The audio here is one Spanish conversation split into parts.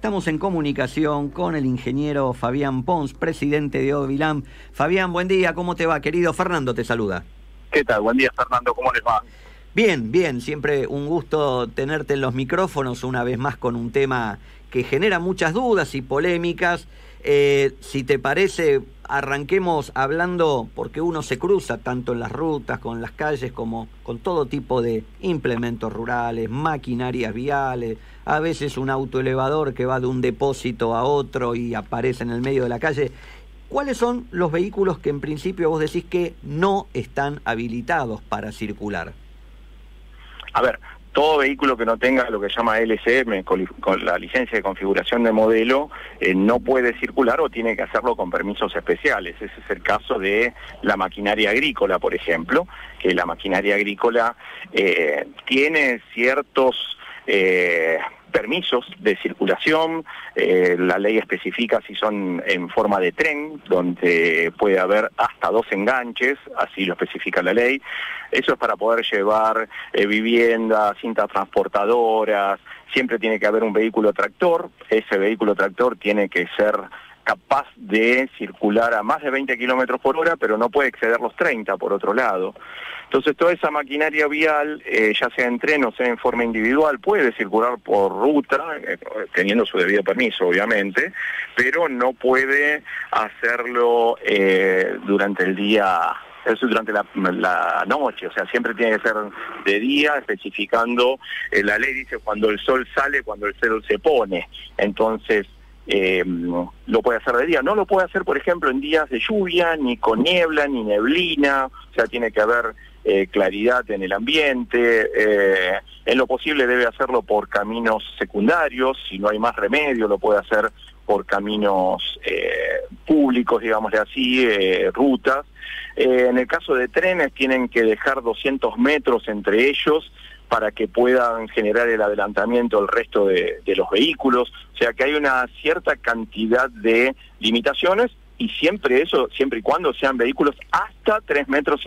estamos en comunicación con el ingeniero Fabián Pons, presidente de Ovilam. Fabián, buen día, ¿cómo te va, querido? Fernando te saluda. ¿Qué tal? Buen día, Fernando, ¿cómo les va? Bien, bien, siempre un gusto tenerte en los micrófonos, una vez más con un tema que genera muchas dudas y polémicas. Si te parece, arranquemos hablando, porque uno se cruza tanto en las rutas, con las calles, como con todo tipo de implementos rurales, maquinarias viales, a veces un autoelevador que va de un depósito a otro y aparece en el medio de la calle. ¿Cuáles son los vehículos que en principio vos decís que no están habilitados para circular? A ver, todo vehículo que no tenga lo que se llama LCM, con la licencia de configuración de modelo, no puede circular o tiene que hacerlo con permisos especiales. Ese es el caso de la maquinaria agrícola, por ejemplo, que la maquinaria agrícola tiene ciertos permisos de circulación. La ley especifica si son en forma de tren, donde puede haber hasta 2 enganches, así lo especifica la ley. Eso es para poder llevar viviendas, cintas transportadoras. Siempre tiene que haber un vehículo tractor. Ese vehículo tractor tiene que ser capaz de circular a más de 20 kilómetros por hora, pero no puede exceder los 30 por otro lado. Entonces toda esa maquinaria vial, ya sea en tren o sea en forma individual, puede circular por ruta, teniendo su debido permiso obviamente, pero no puede hacerlo durante el día, eso durante la noche, o sea, siempre tiene que ser de día, especificando, la ley dice cuando el sol sale, cuando el sol se pone. Entonces lo puede hacer de día, no lo puede hacer por ejemplo en días de lluvia, ni con niebla, ni neblina, o sea, tiene que haber claridad en el ambiente. En lo posible debe hacerlo por caminos secundarios, si no hay más remedio lo puede hacer por caminos públicos, digámosle así, rutas. En el caso de trenes tienen que dejar 200 metros entre ellos para que puedan generar el adelantamiento el resto de los vehículos, o sea que hay una cierta cantidad de limitaciones y siempre y cuando sean vehículos hasta 3,50 metros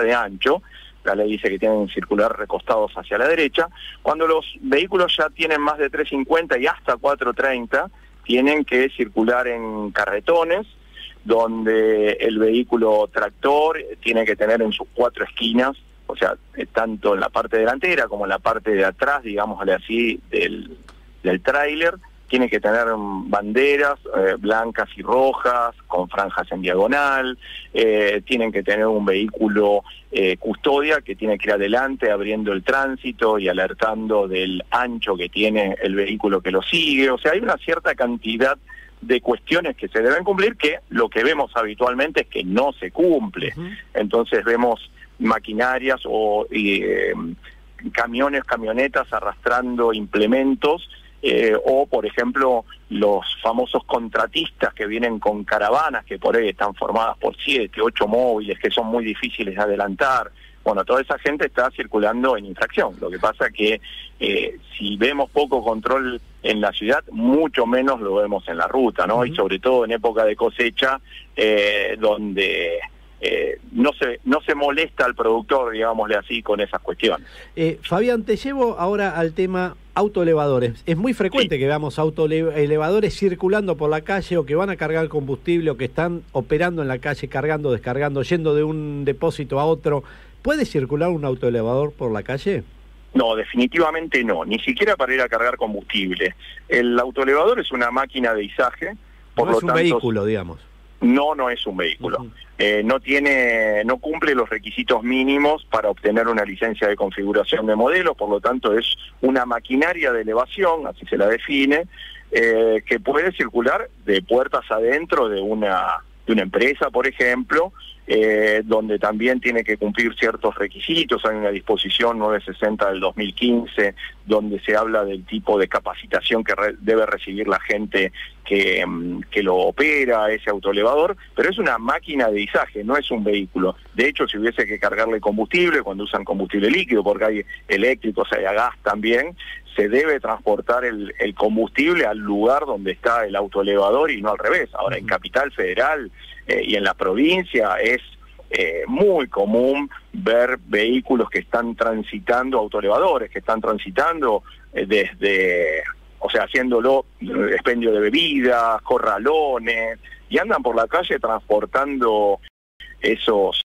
de ancho. La ley dice que tienen que circular recostados hacia la derecha. Cuando los vehículos ya tienen más de 3,50 y hasta 4,30, tienen que circular en carretones, donde el vehículo tractor tiene que tener en sus 4 esquinas, o sea, tanto en la parte delantera como en la parte de atrás, digámosle así, del tráiler, tiene que tener banderas blancas y rojas, con franjas en diagonal, tienen que tener un vehículo custodia que tiene que ir adelante abriendo el tránsito y alertando del ancho que tiene el vehículo que lo sigue. O sea, hay una cierta cantidad de cuestiones que se deben cumplir que lo que vemos habitualmente es que no se cumple. Entonces vemos maquinarias o camiones, camionetas arrastrando implementos, o por ejemplo los famosos contratistas que vienen con caravanas que por ahí están formadas por 7, 8 móviles que son muy difíciles de adelantar. Bueno, toda esa gente está circulando en infracción. Lo que pasa que si vemos poco control en la ciudad, mucho menos lo vemos en la ruta, ¿no? Y sobre todo en época de cosecha, donde no se molesta al productor, digámosle así, con esas cuestiones. Fabián, te llevo ahora al tema autoelevadores. Es muy frecuente que veamos autoelevadores circulando por la calle o que van a cargar combustible o que están operando en la calle, cargando, descargando, yendo de un depósito a otro. ¿Puede circular un autoelevador por la calle? No, definitivamente no, ni siquiera para ir a cargar combustible. El autoelevador es una máquina de izaje, por lo tanto... No es un vehículo, digamos. No es un vehículo. No cumple los requisitos mínimos para obtener una licencia de configuración de modelo, por lo tanto es una maquinaria de elevación, así se la define, que puede circular de puertas adentro de una empresa, por ejemplo, donde también tiene que cumplir ciertos requisitos. Hay una disposición 960 del 2015 donde se habla del tipo de capacitación que debe recibir la gente que lo opera, ese autoelevador, pero es una máquina de izaje, no es un vehículo. De hecho, si hubiese que cargarle combustible, cuando usan combustible líquido, porque hay eléctricos, hay a gas también, se debe transportar el combustible al lugar donde está el autoelevador y no al revés. Ahora, en Capital Federal y en la provincia es muy común ver vehículos que están transitando, autoelevadores que están transitando desde o sea, haciéndolo expendio de bebidas, corralones, y andan por la calle transportando esos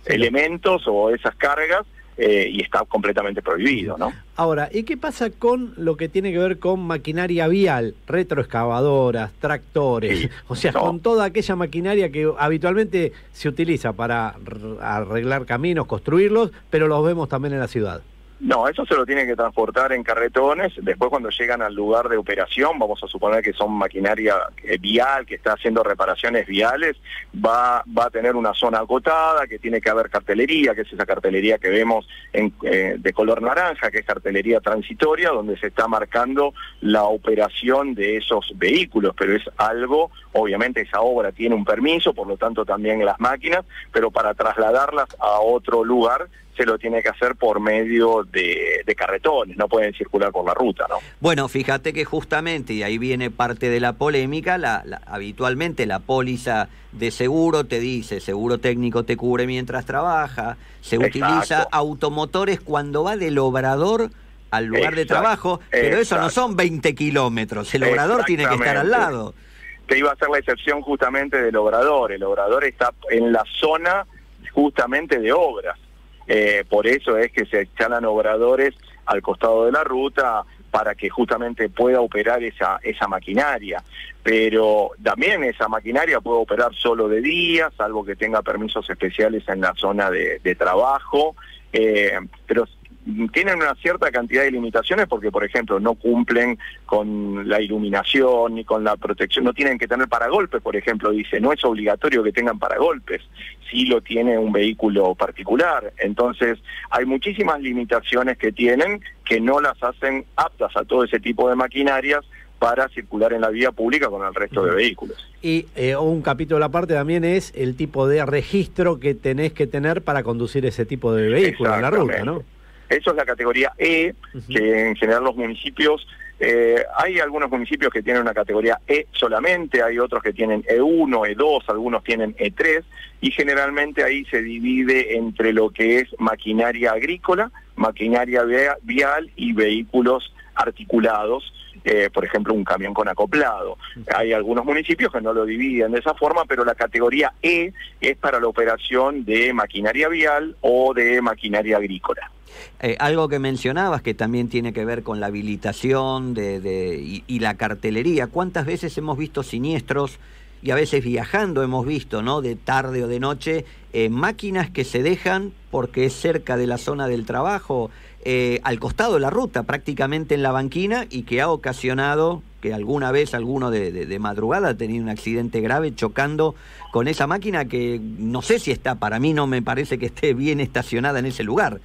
elementos o esas cargas, y está completamente prohibido, ¿no? Ahora, ¿y qué pasa con lo que tiene que ver con maquinaria vial, retroexcavadoras, tractores? Sí, O sea, no. con toda aquella maquinaria que habitualmente se utiliza para arreglar caminos, construirlos, pero los vemos también en la ciudad. No, eso se lo tiene que transportar en carretones. Después, cuando llegan al lugar de operación, vamos a suponer que son maquinaria vial, que está haciendo reparaciones viales, va a tener una zona acotada, que tiene que haber cartelería, que es esa cartelería que vemos de color naranja, que es cartelería transitoria, donde se está marcando la operación de esos vehículos, pero es algo, obviamente esa obra tiene un permiso, por lo tanto también las máquinas, pero para trasladarlas a otro lugar se lo tiene que hacer por medio de carretones, no pueden circular por la ruta, ¿no? Bueno, fíjate que justamente, y ahí viene parte de la polémica, habitualmente la póliza de seguro te dice, seguro técnico te cubre mientras trabaja, se utiliza automotores cuando va del obrador al lugar de trabajo, pero eso no son 20 kilómetros, el obrador tiene que estar al lado. Te iba a hacer la excepción justamente del obrador, el obrador está en la zona justamente de obras. Por eso es que se instalan obradores al costado de la ruta para que justamente pueda operar esa maquinaria. Pero también esa maquinaria puede operar solo de día, salvo que tenga permisos especiales en la zona de trabajo, pero tienen una cierta cantidad de limitaciones porque, por ejemplo, no cumplen con la iluminación ni con la protección, no tienen que tener paragolpes, por ejemplo, dice, no es obligatorio que tengan paragolpes, sí lo tiene un vehículo particular. Entonces, hay muchísimas limitaciones que tienen que no las hacen aptas a todo ese tipo de maquinarias para circular en la vía pública con el resto de vehículos. Y un capítulo aparte también es el tipo de registro que tenés que tener para conducir ese tipo de vehículo en la ruta, ¿no? Eso es la categoría E, que en general los municipios, hay algunos municipios que tienen una categoría E solamente, hay otros que tienen E1, E2, algunos tienen E3, y generalmente ahí se divide entre lo que es maquinaria agrícola, maquinaria vial y vehículos articulados, por ejemplo un camión con acoplado. Hay algunos municipios que no lo dividen de esa forma, pero la categoría E es para la operación de maquinaria vial o de maquinaria agrícola. Algo que mencionabas que también tiene que ver con la habilitación y la cartelería. ¿Cuántas veces hemos visto siniestros y a veces viajando hemos visto, ¿no?, de tarde o de noche, máquinas que se dejan porque es cerca de la zona del trabajo, al costado de la ruta, prácticamente en la banquina, y que ha ocasionado que alguna vez alguno de madrugada ha tenido un accidente grave chocando con esa máquina que no sé si está, para mí no me parece que esté bien estacionada en ese lugar?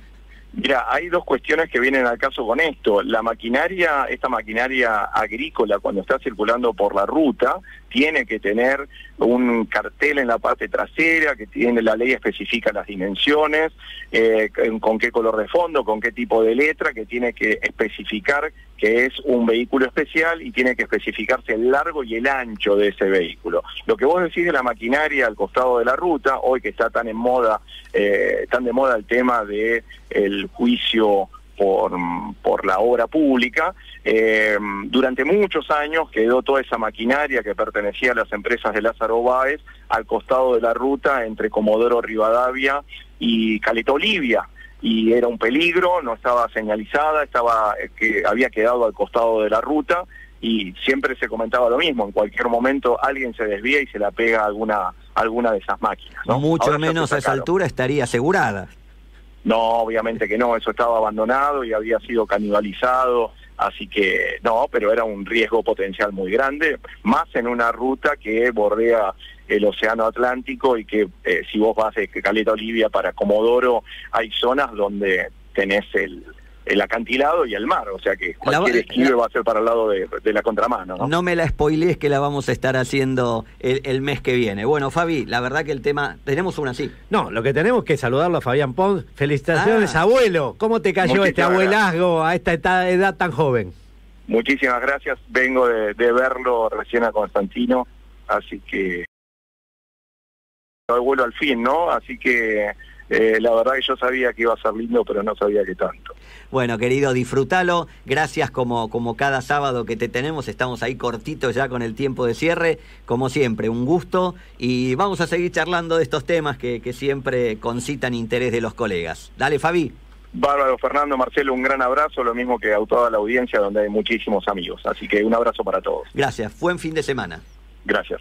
Mira, hay dos cuestiones que vienen al caso con esto. La maquinaria, esta maquinaria agrícola, cuando está circulando por la ruta, tiene que tener un cartel en la parte trasera, que tiene, la ley especifica las dimensiones, con qué color de fondo, con qué tipo de letra, que tiene que especificar que es un vehículo especial y tiene que especificarse el largo y el ancho de ese vehículo. Lo que vos decís de la maquinaria al costado de la ruta, hoy que está tan de moda el tema de el juicio por la obra pública, durante muchos años quedó toda esa maquinaria que pertenecía a las empresas de Lázaro Báez al costado de la ruta entre Comodoro Rivadavia y Caleta Olivia, y era un peligro, no estaba señalizada, había quedado al costado de la ruta, y siempre se comentaba lo mismo, en cualquier momento alguien se desvía y se la pega a alguna de esas máquinas, ¿no? Mucho Ahora menos a esa altura estaría asegurada. No, obviamente que no, eso estaba abandonado y había sido canibalizado, así que no, pero era un riesgo potencial muy grande, más en una ruta que bordea el Océano Atlántico y que si vos vas de Caleta Olivia para Comodoro, hay zonas donde tenés el acantilado y el mar, o sea que cualquier esquive va a ser para el lado de la contramano, ¿no? No me la spoilees, que la vamos a estar haciendo el mes que viene. Bueno, Fabi, la verdad que el tema, tenemos una así. No, lo que tenemos que salarlo a Fabián Pons. Felicitaciones, abuelo. ¿Cómo te cayó este abuelazgo a esta edad tan joven? Muchísimas gracias, vengo de verlo recién a Constantino, así que abuelo al fin, ¿no? Así que La verdad que yo sabía que iba a ser lindo, pero no sabía que tanto. Bueno, querido, disfrútalo. Gracias como cada sábado que te tenemos. Estamos ahí cortitos ya con el tiempo de cierre. Como siempre, un gusto. Y vamos a seguir charlando de estos temas que siempre concitan interés de los colegas. Dale, Fabi. Bárbaro, Fernando, Marcelo, un gran abrazo, lo mismo que a toda la audiencia donde hay muchísimos amigos. Así que un abrazo para todos. Gracias. Buen fin de semana. Gracias.